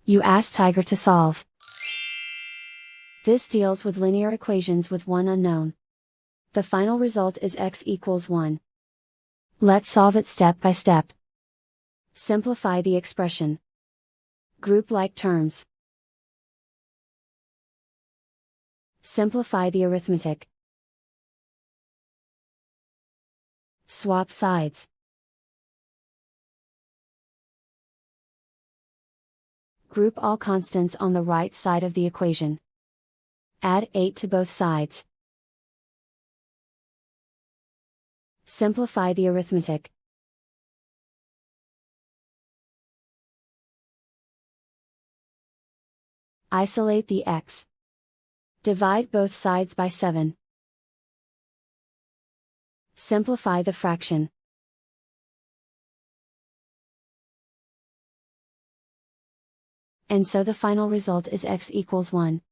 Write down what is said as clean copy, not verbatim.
You ask Tiger to solve. This deals with linear equations with one unknown. The final result is x equals 1. Let's solve it step by step. Simplify the expression. Group like terms. Simplify the arithmetic. Swap sides. Group all constants on the right side of the equation. Add 8 to both sides. Simplify the arithmetic. Isolate the x. Divide both sides by 7. Simplify the fraction. And so the final result is x equals 1.